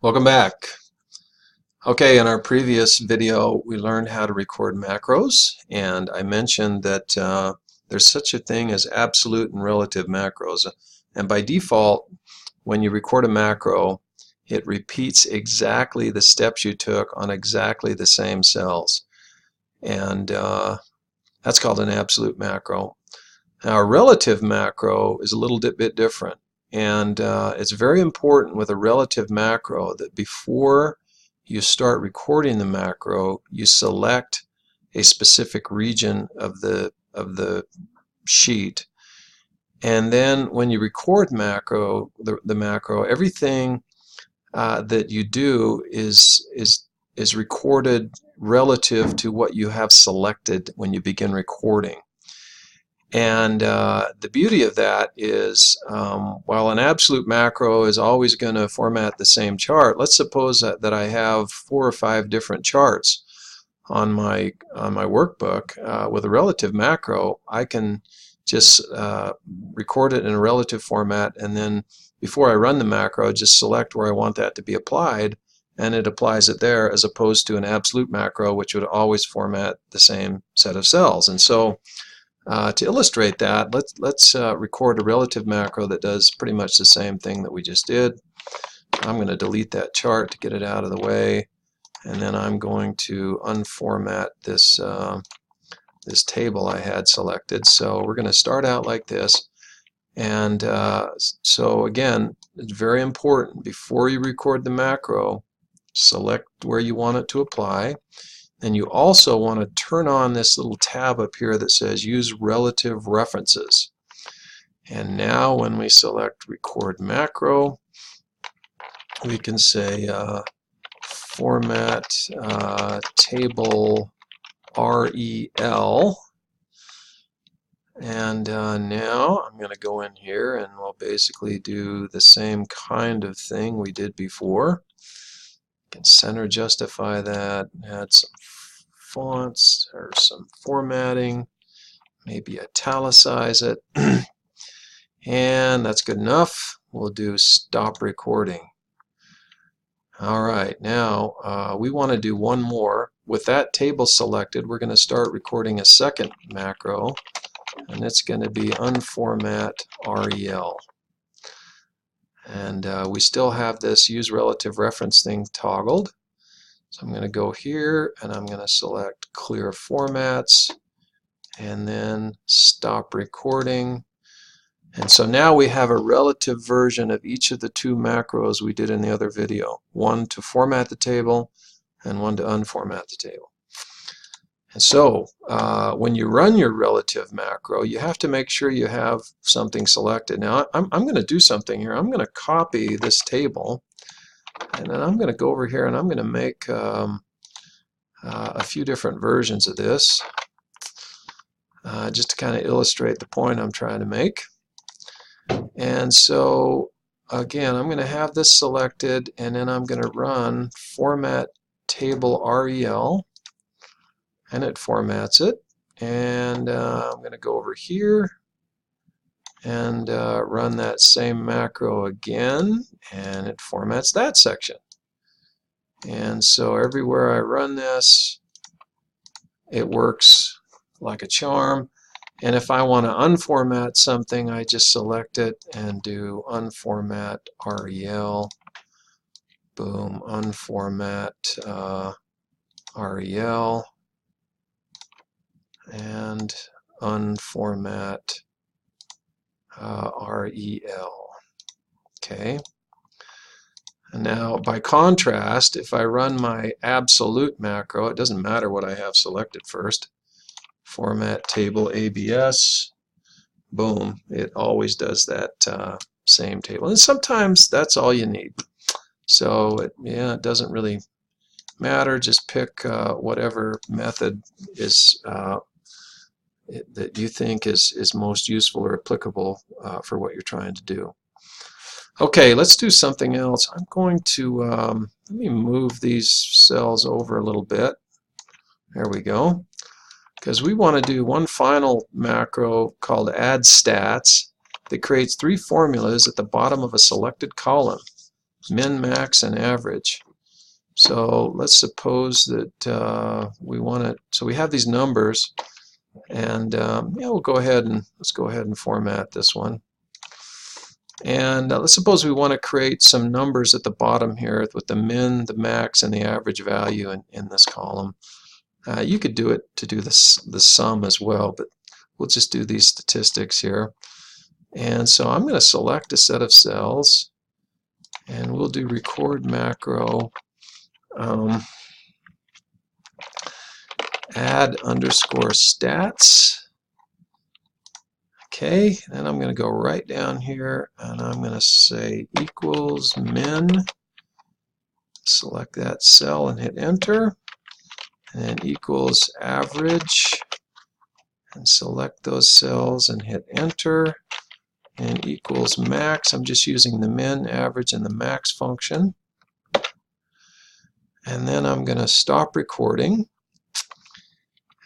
Welcome back. Okay, in our previous video we learned how to record macros, and I mentioned that there's such a thing as absolute and relative macros, and by default when you record a macro it repeats exactly the steps you took on exactly the same cells, and that's called an absolute macro. Now a relative macro is a little bit different. And it's very important with a relative macro that before you start recording the macro, you select a specific region of the sheet. And then when you record the macro, everything that you do is recorded relative to what you have selected when you begin recording. And the beauty of that is, while an absolute macro is always going to format the same chart, let's suppose that I have 4 or 5 different charts on my workbook. With a relative macro, I can just record it in a relative format, and then before I run the macro, just select where I want that to be applied, and it applies it there, as opposed to an absolute macro, which would always format the same set of cells. And so to illustrate that, let's record a relative macro that does pretty much the same thing that we just did. I'm going to delete that chart to get it out of the way, and then I'm going to unformat this this table I had selected. So we're going to start out like this, and so again, it's very important before you record the macro, select where you want it to apply. And you also want to turn on this little tab up here that says use relative references. And now when we select record macro, we can say format table REL. And now I'm going to go in here and we'll basically do the same kind of thing we did before. Can center justify that, add some fonts or some formatting, maybe italicize it, and that's good enough. We'll do stop recording. Alright, now we want to do one more. With that table selected, we're going to start recording a second macro, and it's going to be unformat REL. And we still have this use relative reference thing toggled. So I'm going to go here and I'm going to select clear formats and then stop recording. And so now we have a relative version of each of the 2 macros we did in the other video. One to format the table and one to unformat the table. And so when you run your relative macro, you have to make sure you have something selected. Now I'm going to do something here. I'm going to copy this table, and then I'm going to go over here and I'm going to make a few different versions of this just to kind of illustrate the point I'm trying to make. And so again, I'm going to have this selected, and then I'm going to run format table REL, and it formats it. And I'm going to go over here and run that same macro again, and it formats that section. And so everywhere I run this, it works like a charm. And if I want to unformat something, I just select it and do unformat REL. Boom, unformat REL. And unformat REL. Okay. And now, by contrast, if I run my absolute macro, it doesn't matter what I have selected first. Format table ABS. Boom. It always does that same table. And sometimes that's all you need. So, it doesn't really matter. Just pick whatever method is that you think is most useful or applicable for what you're trying to do. Okay, let's do something else. I'm going to let me move these cells over a little bit. There we go. Because we want to do one final macro called add stats that creates 3 formulas at the bottom of a selected column. min, max, and average. So let's suppose that we want to, so we have these numbers, and yeah, we'll go ahead and let's go ahead and format this one. And let's suppose we want to create some numbers at the bottom here with the min, the max, and the average value in this column. You could do it to do the sum as well, but we'll just do these statistics here. And so I'm going to select a set of cells, and we'll do record macro, add underscore stats. Okay, then I'm going to go right down here, and I'm going to say equals min. Select that cell and hit enter. And equals average, and select those cells and hit enter. And equals max. I'm just using the min, average, and the max function. And then I'm going to stop recording.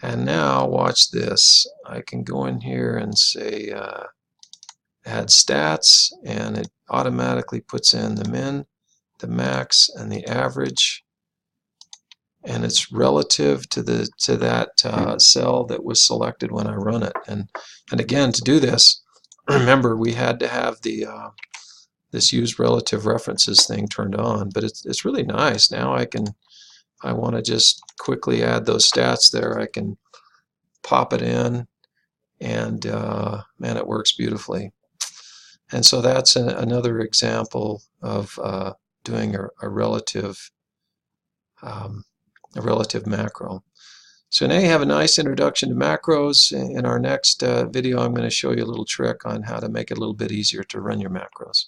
And now watch this. I can go in here and say add stats, and it automatically puts in the min, the max, and the average. And it's relative to that cell that was selected when I run it. And again, to do this, remember we had to have the this use relative references thing turned on. But it's really nice. Now I want to just quickly add those stats there. I can pop it in, and man, it works beautifully. And so that's another example of doing a relative macro. So now you have a nice introduction to macros. In our next video, I'm going to show you a little trick on how to make it a little bit easier to run your macros.